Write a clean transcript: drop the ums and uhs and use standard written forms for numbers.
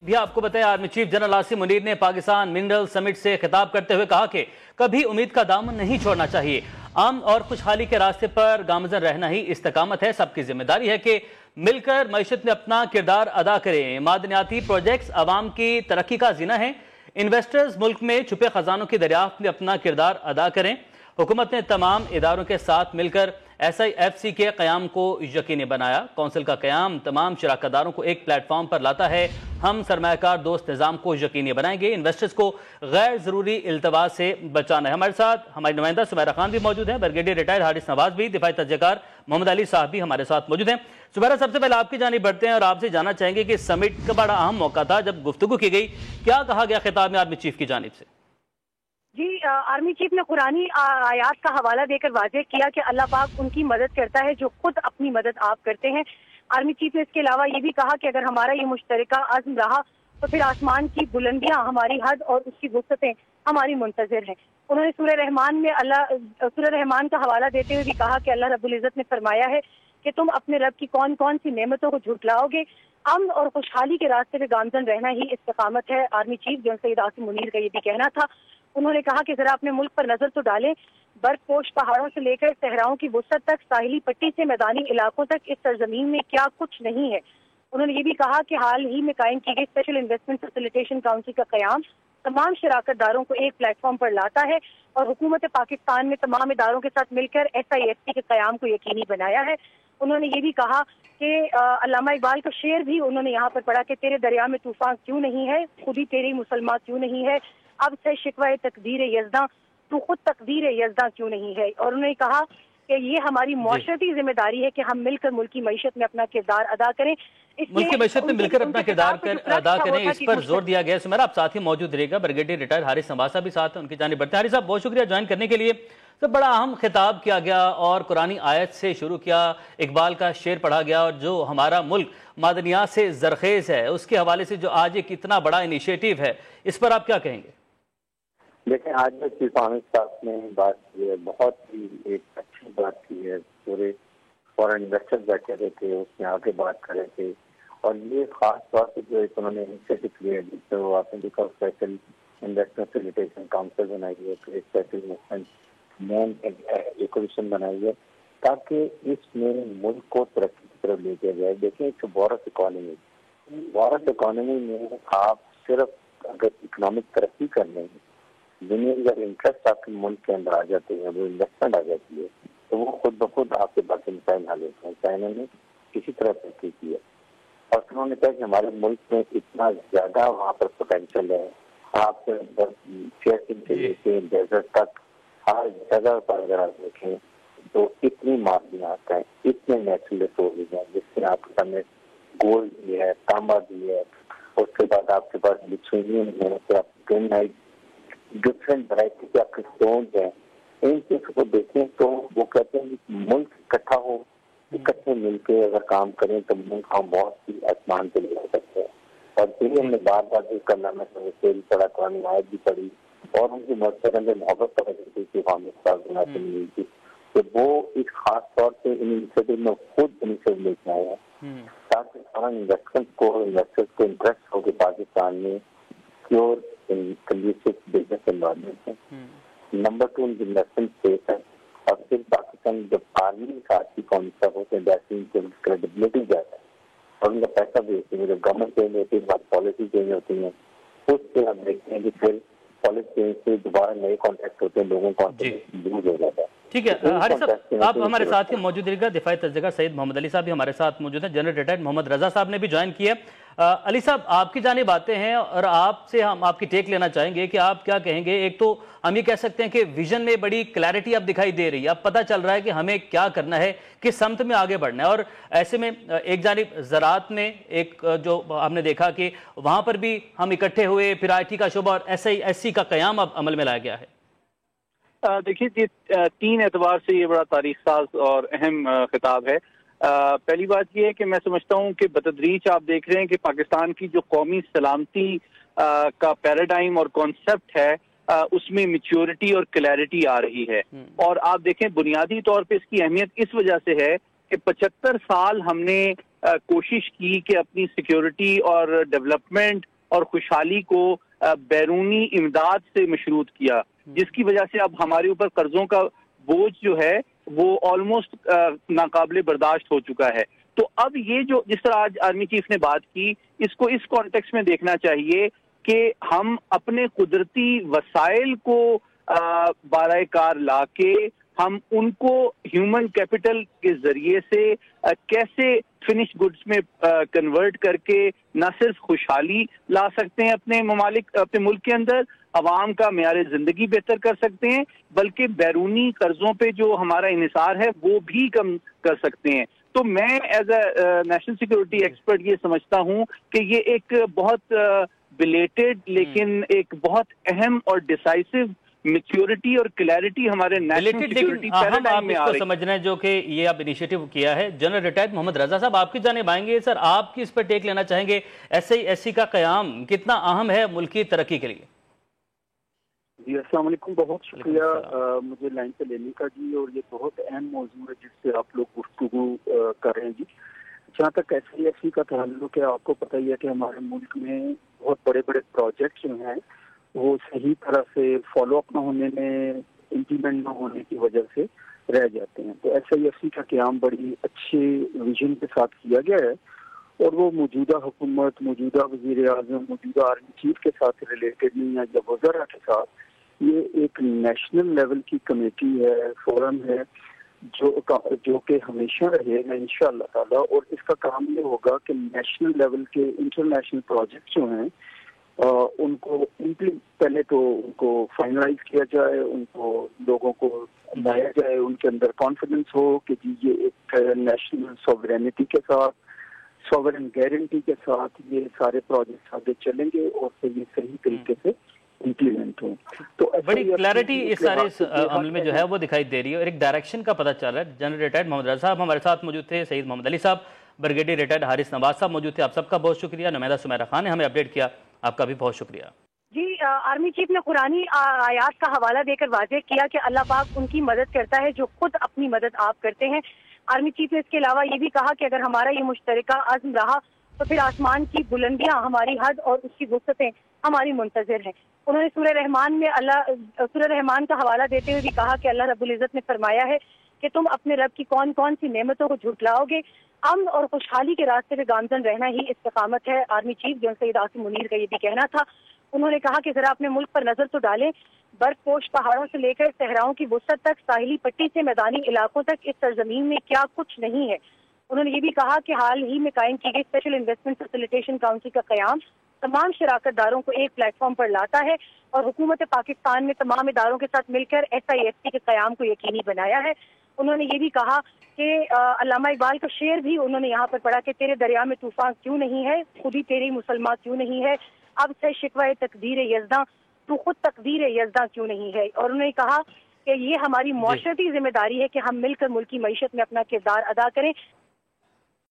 بھی آپ کو بتایا army chief general Asim Munir نے پاکستان منرل سمٹ سے خطاب کرتے ہوئے کہا کہ کبھی امید کا دامن نہیں چھوڑنا چاہیے، امن اور خوشحالی کے راستے پر گامزن رہنا ہی استقامت ہے۔ سب کی ذمہ داری ہے کہ مل کر معیشت میں اپنا کردار ادا کریں۔ معدنیاتی پروجیکٹس عوام کی ترقی کا زینہ ہیں، انویسٹرز ملک میں چھپے خزانوں کی دریافت میں اپنا کردار ادا کریں۔ حکومت نے تمام اداروں کے ساتھ مل کر SIFC کے قیام کو یقینی بنایا۔ کونسل کا قیام تمام شراکت داروں کو ایک پلیٹ فارم پر لاتا ہے۔ ہم سرمایہ کار دوست نظام کو یقینی بنائیں گے، انویسٹرز کو غیر ضروری التوا سے بچانا ہے۔ ہمارے ساتھ ہماری نمائندہ سمیرہ خان بھی موجود ہیں، بریگیڈیئر ریٹائر حارث نواز بھی، دفاعی تجزیہ کار محمد علی صاحب بھی ہمارے ساتھ موجود ہیں۔ سمیرہ، سب سے پہلے آپ کی جانب بڑھتے ہیں اور آپ سے جاننا چاہیں گے کہ سمٹ کا بڑا اہم موقع تھا جب گفتگو کی گئی، کیا کہا گیا خطاب میں آرمی چیف کی جانب سے؟ جی، آرمی چیف نے قرآنی آیات کا حوالہ دے کر واضح کیا کہ اللہ پاک ان کی مدد کرتا ہے جو خود اپنی مدد آپ کرتے ہیں۔ آرمی چیف نے اس کے علاوہ یہ بھی کہا کہ اگر ہمارا یہ مشترکہ عزم رہا تو پھر آسمان کی بلندیاں ہماری حد اور اس کی وسعتیں ہماری منتظر ہیں۔ انہوں نے سورہ رحمان کا حوالہ دیتے ہوئے بھی کہا کہ اللہ رب العزت نے فرمایا ہے کہ تم اپنے رب کی کون کون سی نعمتوں کو جھٹلاؤ گے، امن اور خوشحالی کے راستے پہ گامزن رہنا ہی استقامت ہے۔ آرمی چیف جنرل سید آصم منیر کا یہ بھی کہنا تھا۔ انہوں نے کہا کہ ذرا اپنے ملک پر نظر تو ڈالیں، برف پوش پہاڑوں سے لے کر صحراؤں کی وسعت تک، ساحلی پٹی سے میدانی علاقوں تک اس سرزمین میں کیا کچھ نہیں ہے۔ انہوں نے یہ بھی کہا کہ حال ہی میں قائم کی گئی اسپیشل انویسٹمنٹ فیسیلیٹیشن کاؤنسل کا قیام تمام شراکت داروں کو ایک پلیٹ فارم پر لاتا ہے اور حکومت پاکستان میں تمام اداروں کے ساتھ مل کر SIFC کے قیام کو یقینی بنایا ہے۔ انہوں نے یہ بھی کہا کہ علامہ اقبال کا شعر بھی انہوں نے یہاں پر پڑھا کہ تیرے دریا میں طوفان کیوں نہیں ہے، خود ہی تیری مسلمان کیوں نہیں ہے، اب سے شکوہ تقدیر یزداں تو خود تقدیر یزداں کیوں نہیں ہے۔ اور انہوں نے کہا کہ یہ ہماری معاشرتی ذمہ داری ہے کہ ہم مل کر ملکی معیشت میں اپنا کردار ادا کریں، ملکی معیشت میں مل کر اپنا کردار ادا کریں، اس پر زور دیا گیا ہے۔ سمیرہ، آپ ساتھ ہی موجود رہے گا، بریگیڈیئر ریٹائر حارث نواز صاحب بھی ساتھ ہیں، ان کی جانب بڑھتے ہیں۔ حارث صاحب، بہت شکریہ جوائن کرنے کے لیے۔ سب بڑا اہم خطاب کیا گیا اور قرآنی آیت سے شروع کیا، اقبال کا شعر پڑھا گیا، اور جو ہمارا ملک معدنیات سے زرخیز ہے اس کے حوالے سے جو آج ایک اتنا بڑا انیشیٹو ہے، اس پر آپ کیا کہیں گے؟ دیکھیں، آج جو چیف حامد صاحب نے بات کی ہے، بہت ہی ایک اچھی بات کی ہے۔ پورے فورن انویسٹر بیٹھے رہے تھے، اس میں آگے بات کر رہے تھے، اور یہ خاص طور سے جو انہوں نے انیشیٹو لیا جس سے وہ آپ نے دیکھا اسپیشل انویسٹمنٹ فیسیلیٹیشن کاؤنسل بنائی ہے، پھر اسپیشل انویسٹمنٹ مین ایکوزیشن بنائی ہے تاکہ اس میں ملک کو ترقی کی طرف لے کے جائے۔ دیکھیں، ایک وارث اکانومی میں آپ صرف اگر اکنامک ترقی کرنے میں دنیا کا انٹرسٹ آپ کے ملک کے اندر آ جاتے ہیں، وہ انویسٹمنٹ آ جاتی ہے، تو وہ خود بخود آپ کے باقی مسائل حل ہوتے ہیں۔ چائنا نے کسی طرح ترقی کی ہے اور انہوں نے کہا کہ ہمارے ملک میں اتنا زیادہ وہاں پر پوٹینشیل ہے، آپ فیئرنگ سے لے کے ڈیزرٹ تک ہر جگہ پر اگر آپ دیکھیں تو اتنی معدنیات ہیں، اتنے نیچرل ریسورسز ہیں، جس سے آپ کے سامنے گولڈ بھی ہے، تانبا بھی ہے، اس کے بعد آپ کے پاس لتھوینیم ہے، پھر آپ گرینائٹ، ڈفرینٹ ورائٹی کے آپ کے اسٹونز ہیں۔ ان چیزوں کو دیکھیں تو وہ کہتے ہیں کہ ملک اکٹھا ہو، اکٹھے مل کے اگر کام کریں تو ملک ہم بہت ہی آسمان پہ لے جا سکتے ہیں۔ اور پھر ہم نے بار بار جو کرنا میں سے پڑھا، قرآن آیت بھی پڑھی اور ان کی مدد اندر محبت کر رہی تھی کہ کہ وہ ایک خاص طور سے انیشیٹو میں خود انیشیٹو لے کے آیا تاکہ فارن انویسٹرز کو انٹرسٹ ہو کہ پاکستان میں پیور کنڈیشن بزنس انوائرمنٹ ہے۔ نمبر 2 ان کی انویسٹمنٹ سیف ہے، اور پھر پاکستان جب آرمی کا آرٹی کانسیپٹ ہوتے ہیں جیسے ان کی کریڈیبلٹی جاتا ہے اور ان کا پیسہ بھی ہوتی ہے، جب گورنمنٹ چینج ہوتی ہے بعد پالیسی چینج ہوتی ہیں، اس سے ہم دیکھتے ہیں کہ پھر پالیسی چینج سے دوبارہ نئے کانٹیکٹ ہوتے ہیں، لوگوں کو یوز ہو جاتا ہے۔ ٹھیک ہے حارث صاحب، آپ ہمارے ساتھ ہی موجود رہے گا، دفاعی تجزیہ کار سید محمد علی صاحب بھی ہمارے ساتھ موجود ہیں، جنرل ریٹائر محمد رضا صاحب نے بھی جوائن کیا۔ علی صاحب، آپ کی جانب آتے ہیں اور آپ سے ہم آپ کی ٹیک لینا چاہیں گے کہ آپ کیا کہیں گے۔ ایک تو ہم یہ کہہ سکتے ہیں کہ ویژن میں بڑی کلیئرٹی اب دکھائی دے رہی ہے، اب پتہ چل رہا ہے کہ ہمیں کیا کرنا ہے، کس سمت میں آگے بڑھنا ہے، اور ایسے میں ایک جانب زراعت میں ایک جو ہم نے دیکھا کہ وہاں پر بھی ہم اکٹھے ہوئے، پھر IT کا شعبہ اور SIFC کا قیام اب عمل میں لایا گیا ہے۔ دیکھیے، 3 اعتبار سے یہ بڑا تاریخ ساز اور اہم خطاب ہے۔ پہلی بات یہ ہے کہ میں سمجھتا ہوں کہ بتدریج آپ دیکھ رہے ہیں کہ پاکستان کی جو قومی سلامتی کا پیراڈائم اور کانسیپٹ ہے اس میں میچیورٹی اور کلیئرٹی آ رہی ہے، اور آپ دیکھیں بنیادی طور پہ اس کی اہمیت اس وجہ سے ہے کہ 75 سال ہم نے کوشش کی کہ اپنی سیکیورٹی اور ڈیولپمنٹ اور خوشحالی کو بیرونی امداد سے مشروط کیا، جس کی وجہ سے اب ہمارے اوپر قرضوں کا بوجھ جو ہے وہ آلموسٹ ناقابل برداشت ہو چکا ہے۔ تو اب یہ جو جس طرح آج آرمی چیف نے بات کی، اس کو اس کانٹیکس میں دیکھنا چاہیے کہ ہم اپنے قدرتی وسائل کو بارائے کار لا کے ہم ان کو ہیومن کیپٹل کے ذریعے سے کیسے فنش گڈز میں کنورٹ کر کے نہ صرف خوشحالی لا سکتے ہیں اپنے ملک کے اندر، عوام کا معیار زندگی بہتر کر سکتے ہیں، بلکہ بیرونی قرضوں پہ جو ہمارا انحصار ہے وہ بھی کم کر سکتے ہیں۔ تو میں as a national security expert یہ سمجھتا ہوں کہ یہ ایک بہت بلیٹڈ لیکن ایک بہت اہم اور ڈیسائسو میچورٹی اور کلیئرٹی ہمارے نیشنل سیکورٹی پیراڈائم میں آ رہی ہے۔ سمجھنا ہے جو کہ یہ آپ انیشیٹو کیا ہے۔ جنرل ریٹائرڈ محمد رضا صاحب آپ کی جانب آئیں گے، سر آپ کی اس پر ٹیک لینا چاہیں گے، SISC کا قیام کتنا اہم ہے ملکی ترقی کے لیے؟ جی السلام علیکم، بہت شکریہ مجھے لائن پہ لینے کا جی، اور یہ بہت اہم موضوع ہے جس سے آپ لوگ گفتگو کر رہے ہیں جی۔ جہاں تک SISC کا تعلق ہے، آپ کو پتہ ہی ہے کہ ہمارے ملک میں بہت بڑے بڑے پروجیکٹس جو ہیں وہ صحیح طرح سے فالو اپ نہ ہونے میں، امپلیمنٹ نہ ہونے کی وجہ سے رہ جاتے ہیں۔ تو SISC کا قیام بڑی اچھے ویژن کے ساتھ کیا گیا ہے، اور وہ موجودہ حکومت، موجودہ وزیر اعظم، موجودہ آرمی چیف کے ساتھ ریلیٹڈ نہیں ہے یا وزراء کے ساتھ، یہ ایک نیشنل لیول کی کمیٹی ہے، فورم ہے جو کہ ہمیشہ رہے گا انشاءاللہ تعالیٰ، اور اس کا کام یہ ہوگا کہ نیشنل لیول کے انٹرنیشنل پروجیکٹس جو ہیں ان کو پہلے تو ان کو فائنلائز کیا جائے، ان کو لوگوں کو لایا جائے، ان کے اندر کانفیڈنس ہو کہ جی یہ ایک نیشنل سوورینٹی کے ساتھ، سوورن گارنٹی کے ساتھ یہ سارے پروجیکٹس آگے چلیں گے اور صحیح طریقے سے امپلیمنٹ ہوں۔ تو بڑی کلیئرٹی اس سارے عمل میں جو ہے وہ دکھائی دے رہی ہے، اور ایک ڈائریکشن کا پتہ چل رہا ہے۔ جنرل ریٹائرڈ محمد رضا صاحب ہمارے ساتھ موجود تھے، سید محمد علی صاحب، بریگیڈیئر ریٹائرڈ حارث نواز صاحب موجود تھے، آپ سب کا بہت شکریہ۔ نمیدہ سمیرہ خان نے ہمیں اپڈیٹ کیا، آپ کا بھی بہت شکریہ۔ جی آرمی چیف نے قرآنی آیات کا حوالہ دے کر واضح کیا کہ اللہ پاک ان کی مدد کرتا ہے جو خود اپنی مدد آپ کرتے ہیں۔ آرمی چیف نے اس کے علاوہ یہ بھی کہا کہ اگر ہمارا یہ مشترکہ عزم رہا تو پھر آسمان کی بلندیاں ہماری حد اور اس کی وسعتیں ہماری منتظر ہیں۔ انہوں نے سورہ رحمان کا حوالہ دیتے ہوئے بھی کہا کہ اللہ رب العزت نے فرمایا ہے کہ تم اپنے رب کی کون کون سی نعمتوں کو جھٹلاؤ گے، امن اور خوشحالی کے راستے پہ گامزن رہنا ہی استقامت ہے۔ Army chief general Syed Asim Munir کا یہ بھی کہنا تھا۔ انہوں نے کہا کہ ذرا اپنے ملک پر نظر تو ڈالیں، برف پوش پہاڑوں سے لے کر صحراؤں کی وسعت تک، ساحلی پٹی سے میدانی علاقوں تک اس سرزمین میں کیا کچھ نہیں ہے۔ انہوں نے یہ بھی کہا کہ حال ہی میں قائم کی گئی اسپیشل انویسٹمنٹ فیسیلیٹیشن کاؤنسل کا قیام تمام شراکت داروں کو ایک پلیٹ فارم پر لاتا ہے، اور حکومت پاکستان نے تمام اداروں کے ساتھ مل کر SISC کے قیام کو یقینی بنایا ہے۔ انہوں نے یہ بھی کہا کہ علامہ اقبال کا شعر بھی انہوں نے یہاں پر پڑھا کہ تیرے دریا میں طوفان کیوں نہیں ہے، خودی تیری مسلمان کیوں نہیں ہے، اب سے شکوہ تقدیر یزداں تو خود تقدیر یزداں کیوں نہیں ہے۔ اور انہوں نے کہا کہ یہ ہماری معاشرتی ذمہ داری ہے کہ ہم مل کر ملکی معیشت میں اپنا کردار ادا کریں